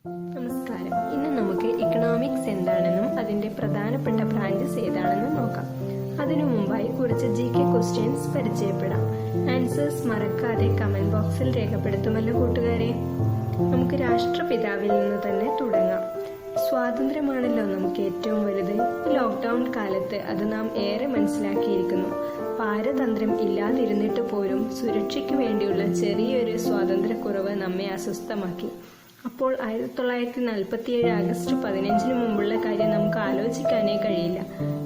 നമസ്കാരം. ഇന്ന് നമുക്ക് ഇക്കണോമിക്സ് എന്താണെന്നും അതിന്റെ പ്രധാനപ്പെട്ട ബ്രാഞ്ചസ് ഏതാണെന്നും നോക്കാം. അതിനു മുമ്പായി കുറച്ച് GK ക്വസ്റ്റ്യൻസ് പരിചയപ്പെടാം. ആൻസേഴ്സ് മറക്കാതെ കമന്റ് ബോക്സിൽ രേഖപ്പെടുത്തുമല്ലോ കൂട്ടുകാരെ. നമുക്ക് രാഷ്ട്രപിതാവിൽ നിന്ന് തന്നെ തുടങ്ങാം. സ്വാതന്ത്ര്യമാണല്ലോ നമുക്ക് ഏറ്റവും വലുത്. ലോക്ക്ഡൌൺ കാലത്ത് അത് നാം ഏറെ മനസ്സിലാക്കിയിരിക്കുന്നു. പാരതന്ത്ര്യം ഇല്ലാതിരുന്നിട്ട് പോലും സുരക്ഷയ്ക്ക് വേണ്ടിയുള്ള ചെറിയൊരു സ്വാതന്ത്ര്യക്കുറവ് നമ്മെ അസ്വസ്ഥമാക്കി. അപ്പോൾ 1947 ആഗസ്റ്റ് 15 മുമ്പുള്ള കാര്യം നമുക്ക് ആലോചിക്കാനേ കഴിയില്ല.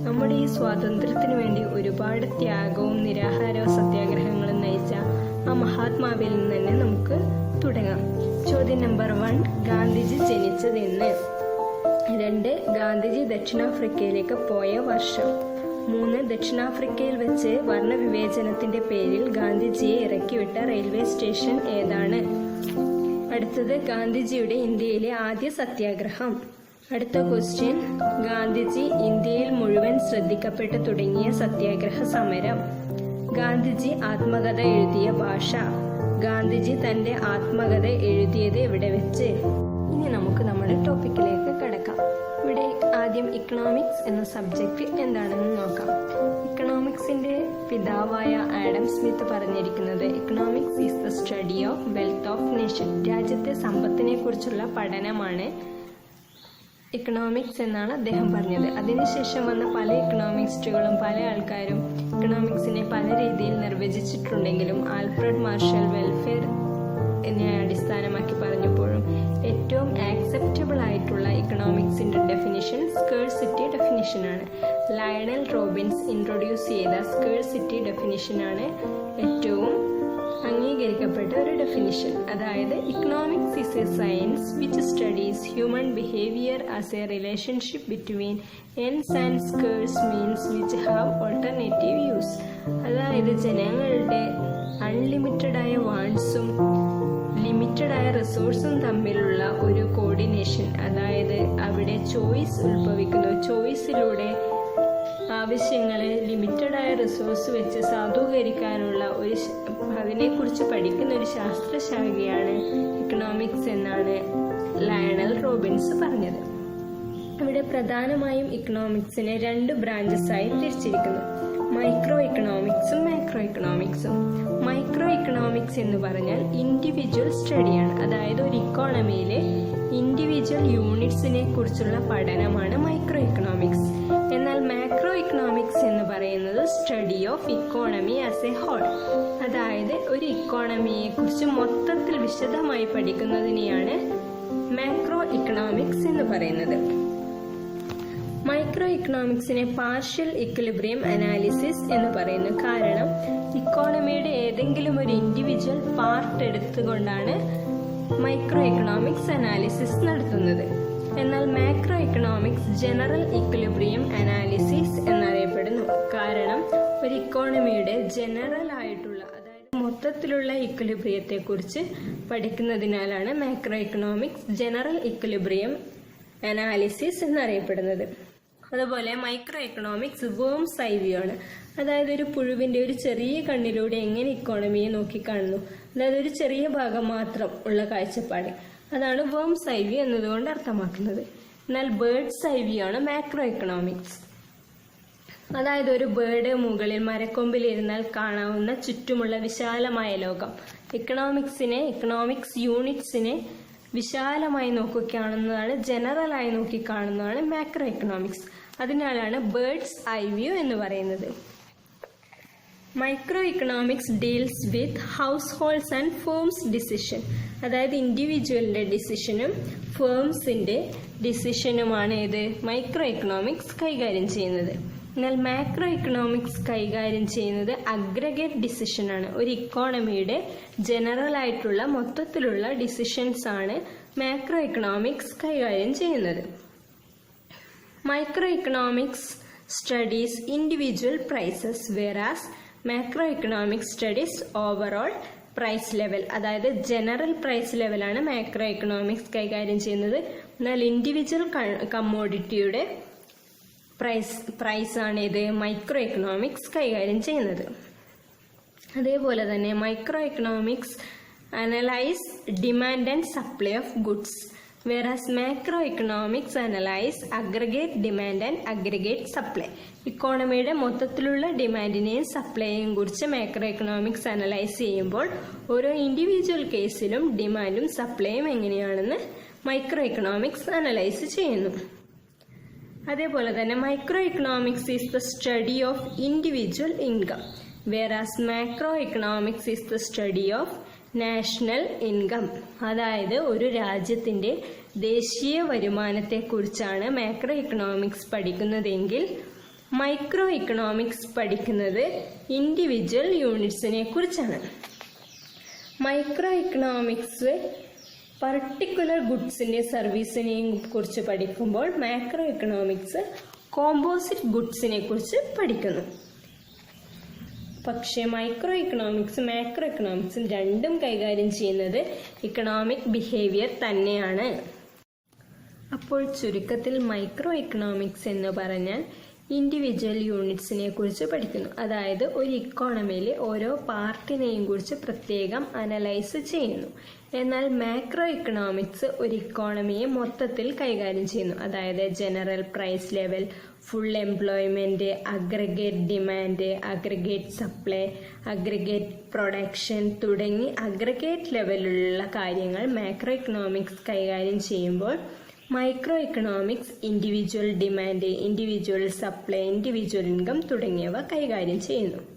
നമ്മുടെ ഈ സ്വാതന്ത്ര്യത്തിനു വേണ്ടി ഒരുപാട് ത്യാഗവും നിരാഹാരവും സത്യാഗ്രഹങ്ങളും നയിച്ച ആ മഹാത്മാവിൽ നിന്ന് തന്നെ നമുക്ക് തുടങ്ങാം. ചോദ്യം നമ്പർ 1, ഗാന്ധിജി ജനിച്ചത് എന്ന്. 2, ഗാന്ധിജി ദക്ഷിണാഫ്രിക്കയിലേക്ക് പോയ വർഷം. 3, ദക്ഷിണാഫ്രിക്കയിൽ വെച്ച് വർണ്ണവിവേചനത്തിന്റെ പേരിൽ ഗാന്ധിജിയെ ഇറക്കിവിട്ട റെയിൽവേ സ്റ്റേഷൻ ഏതാണ്? അടുത്തത് ഗാന്ധിജിയുടെ ഇന്ത്യയിലെ ആദ്യ സത്യാഗ്രഹം. അടുത്ത ക്വസ്റ്റ്യൻ, ഗാന്ധിജി ഇന്ത്യയിൽ മുഴുവൻ ശ്രദ്ധിക്കപ്പെട്ടു തുടങ്ങിയ സത്യാഗ്രഹ സമരം. ഗാന്ധിജി ആത്മകഥ എഴുതിയ ഭാഷ. ഗാന്ധിജി തന്റെ ആത്മകഥ എഴുതിയത് എവിടെ വെച്ച്? ഇനി നമുക്ക് നമ്മുടെ ടോപ്പിക്കിലേക്ക് കടക്കാം. ഇവിടെ ആദ്യം ഇക്കണോമിക്സ് എന്ന സബ്ജക്റ്റ് എന്താണെന്ന് നോക്കാം. ഇക്കണോമിക്സിന്റെ പിതാവായ ആഡം സ്മിത്ത് പറഞ്ഞിരിക്കുന്നത് economics is the study of wealth of nation. രാജ്യത്തെ സമ്പത്തിനെ കുറിച്ചുള്ള പഠനമാണ് ഇക്കണോമിക്സ് എന്നാണ് അദ്ദേഹം പറഞ്ഞത്. അതിനുശേഷം വന്ന പല ഇക്കണോമിക്സ്റ്റുകളും പല ആൾക്കാരും ഇക്കണോമിക്സിനെ പല രീതിയിൽ നിർവചിച്ചിട്ടുണ്ടെങ്കിലും ആൽഫ്രഡ് മാർഷൽ വെൽഫെയർ എന്നെ അടിസ്ഥാനമാക്കി പറഞ്ഞപ്പോഴും ഏറ്റവും ആക്സെപ്റ്റബിൾ ആയിട്ടുള്ള ഇക്കണോമിക്സിന്റെ ഡെഫിനിഷൻ സ്കേഴ്സിറ്റി ഡെഫിനിഷനാണ്. ലയണൽ റോബിൻസ് ഇൻട്രൊഡ്യൂസ് ചെയ്ത സ്കേഴ്സിറ്റി ഡെഫിനിഷനാണ് ഏറ്റവും അംഗീകരിക്കപ്പെട്ട ഒരു ഡെഫിനിഷൻ. അതായത് economics is a science which studies human behaviour as a relationship between ends and scarce means which have alternative use. അതായത് ജനങ്ങളുടെ അൺലിമിറ്റഡ് ആയ വാണ്ട്സും ലിമിറ്റഡ് ആയ റിസോഴ്സും തമ്മിലുള്ള ഒരു കോർഡിനേഷൻ. അതായത് അവിടെ ചോയ്സ് ഉത്ഭവിക്കുന്നു. ചോയ്സിലൂടെ ആവശ്യങ്ങളെ ലിമിറ്റഡ് ആയ റിസോഴ്സ് വെച്ച് സാധൂകരിക്കാനുള്ള അതിനെക്കുറിച്ച് പഠിക്കുന്ന ഒരു ശാസ്ത്രശാഖയാണ് ഇക്കണോമിക്സ് എന്നാണ് ലയണൽ റോബിൻസ് പറഞ്ഞത്. ഇവിടെ പ്രധാനമായും ഇക്കണോമിക്സിനെ 2 ബ്രാഞ്ചസ് ആയി തിരിച്ചിരിക്കുന്നു. മൈക്രോ ഇക്കണോമിക്സും മാക്രോ ഇക്കണോമിക്സും. മൈക്രോ ഇക്കണോമിക്സ് എന്ന് പറഞ്ഞാൽ ഇൻഡിവിജ്വൽ സ്റ്റഡിയാണ്. അതായത് ഒരു ഇക്കോണമിയിലെ ഇൻഡിവിജ്വൽ യൂണിറ്റ്സിനെ കുറിച്ചുള്ള പഠനമാണ് മൈക്രോ ഇക്കണോമിക്സ്. എന്നാൽ മാക്രോ ഇക്കണോമിക്സ് എന്ന് പറയുന്നത് study of economy as a whole. അതായത് ഒരു ഇക്കോണമിയെ കുറിച്ച് മൊത്തത്തിൽ വിശദമായി പഠിക്കുന്നതിനെയാണ് മാക്രോ ഇക്കണോമിക്സ് എന്ന് പറയുന്നത്. മൈക്രോ ഇക്കണോമിക്സിനെ പാർഷ്യൽ ഇക്വിലിബ്രിയം അനാലിസിസ് എന്ന് പറയുന്നു. കാരണം ഇക്കോണമിയുടെ ഏതെങ്കിലും ഒരു ഇൻഡിവിജ്വൽ പാർട്ട് എടുത്തുകൊണ്ടാണ് മൈക്രോ ഇക്കണോമിക്സ് അനാലിസിസ് നടത്തുന്നത്. എന്നാൽ macro economics general equilibrium analysis എന്നറിയപ്പെടുന്നു. കാരണം ഒരു ഇക്കോണമിയുടെ ജനറൽ ആയിട്ടുള്ള അതായത് മൊത്തത്തിലുള്ള ഇക്വിലിബ്രിയത്തെ കുറിച്ച് പഠിക്കുന്നതിനാലാണ് macro economics general equilibrium analysis എന്നറിയപ്പെടുന്നത്. അതുപോലെ micro economics worm's eye view ആണ്. അതായത് ഒരു പുഴുവിന്റെ ഒരു ചെറിയ കണ്ണിലൂടെ എങ്ങനെ ഇക്കോണമിയെ നോക്കിക്കാണുന്നു, അതായത് ഒരു ചെറിയ ഭാഗം മാത്രം ഉള്ള കാഴ്ചപ്പാട്, അതാണ് വേംസ് ഐ വ്യൂ എന്നതുകൊണ്ട് അർത്ഥമാക്കുന്നത്. എന്നാൽ ബേർഡ്സ് ഐ വ്യൂ ആണ് മാക്രോ എക്കണോമിക്സ്. അതായത് ഒരു ബേർഡ് മുകളിൽ മരക്കൊമ്പിലിരുന്നാൽ കാണാവുന്ന ചുറ്റുമുള്ള വിശാലമായ ലോകം. ഇക്കണോമിക്സ് യൂണിറ്റ്സിനെ വിശാലമായി നോക്കിക്കാണുന്നതാണ്, ജനറലായി നോക്കിക്കാണുന്നതാണ് മാക്രോ എക്കണോമിക്സ്. അതിനാലാണ് ബേർഡ്സ് ഐ വ്യൂ എന്ന് പറയുന്നത്. Micro economics deals with house holds and firms decision. അതായത് ഇൻഡിവിജ്വലിന്റെ ഡിസിഷനും ഫേംസിന്റെ ഡിസിഷനുമാണ് ഇത് മൈക്രോ ഇക്കണോമിക്സ് കൈകാര്യം ചെയ്യുന്നത്. എന്നാൽ മാക്രോ ഇക്കണോമിക്സ് കൈകാര്യം ചെയ്യുന്നത് അഗ്രഗേറ്റ് ഡിസിഷൻ ആണ്. ഒരു ഇക്കോണമിയുടെ ജനറൽ ആയിട്ടുള്ള മൊത്തത്തിലുള്ള ഡിസിഷൻസ് ആണ് മാക്രോ ഇക്കണോമിക്സ് കൈകാര്യം ചെയ്യുന്നത്. Micro economics studies individual prices versus macro economics studies overall price level. അതായത് ജനറൽ പ്രൈസ് ലെവലാണ് മാക്രോ ഇക്കണോമിക്സ് കൈകാര്യം ചെയ്യുന്നത്. എന്നാൽ ഇൻഡിവിജ്വൽ കമ്മോഡിറ്റിയുടെ പ്രൈസ് ആണ് ഇത് മൈക്രോ എക്കണോമിക്സ് കൈകാര്യം ചെയ്യുന്നത്. അതേപോലെ തന്നെ micro economics analyse demand and supply of goods. whereas macroeconomics analyze aggregate demand and aggregate supply. ഇക്കോണമിയുടെ മൊത്തത്തിലുള്ള ഡിമാൻഡിനെയും സപ്ലൈയെയും കുറിച്ച് മാക്രോ എക്കണോമിക്സ് അനലൈസ് ചെയ്യുമ്പോൾ ഓരോ ഇൻഡിവിജ്വൽ കേസിലും ഡിമാൻഡും സപ്ലൈയും എങ്ങനെയാണെന്ന് മൈക്രോ എക്കണോമിക്സ് അനലൈസ് ചെയ്യുന്നു. അതേപോലെ തന്നെ micro economics is the study of individual income, വേറാസ് macro economics is the study of national income. അതായത് ഒരു രാജ്യത്തിന്റെ ദേശീയ വരുമാനത്തെക്കുറിച്ചാണ് മാക്രോ എക്കണോമിക്സ് പഠിക്കുന്നതെങ്കിൽ മൈക്രോ എക്കണോമിക്സ് പഠിക്കുന്നത് ഇൻഡിവിജ്വൽ യൂണിറ്റ്സിനെ കുറിച്ചാണ്. മൈക്രോ എക്കണോമിക്സ് പർട്ടിക്കുലർ ഗുഡ്സിന്റെ സർവീസിനെയും കുറിച്ച് പഠിക്കുമ്പോൾ മാക്രോ എക്കണോമിക്സ് കോമ്പോസിറ്റ് ഗുഡ്സിനെ കുറിച്ച് പഠിക്കുന്നു. പക്ഷേ മൈക്രോ എക്കണോമിക്സും മാക്രോ എക്കണോമിക്സും രണ്ടും കൈകാര്യം ചെയ്യുന്നത് ഇക്കണോമിക് ബിഹേവിയർ തന്നെയാണ്. അപ്പോൾ ചുരുക്കത്തിൽ മൈക്രോ എക്കണോമിക്സ് എന്ന് പറഞ്ഞാൽ ഇൻഡിവിജ്വൽ യൂണിറ്റ്സിനെ കുറിച്ച് പഠിക്കുന്നു. അതായത് ഒരു ഇക്കോണമിയിലെ ഓരോ പാർട്ടിനെയും കുറിച്ച് പ്രത്യേകം അനലൈസ് ചെയ്യുന്നു. എന്നാൽ മാക്രോ എക്കണോമിക്സ് ഒരു ഇക്കോണമിയെ മൊത്തത്തിൽ കൈകാര്യം ചെയ്യുന്നു. അതായത് general price level, full employment, aggregate demand, aggregate supply, aggregate production തുടങ്ങി അഗ്രഗേറ്റ് ലെവലിലുള്ള കാര്യങ്ങൾ മാക്രോ എക്കണോമിക്സ് കൈകാര്യം ചെയ്യുമ്പോൾ micro economics individual demand, individual supply, individual income തുടങ്ങിയവ കൈകാര്യം ചെയ്യുന്നു.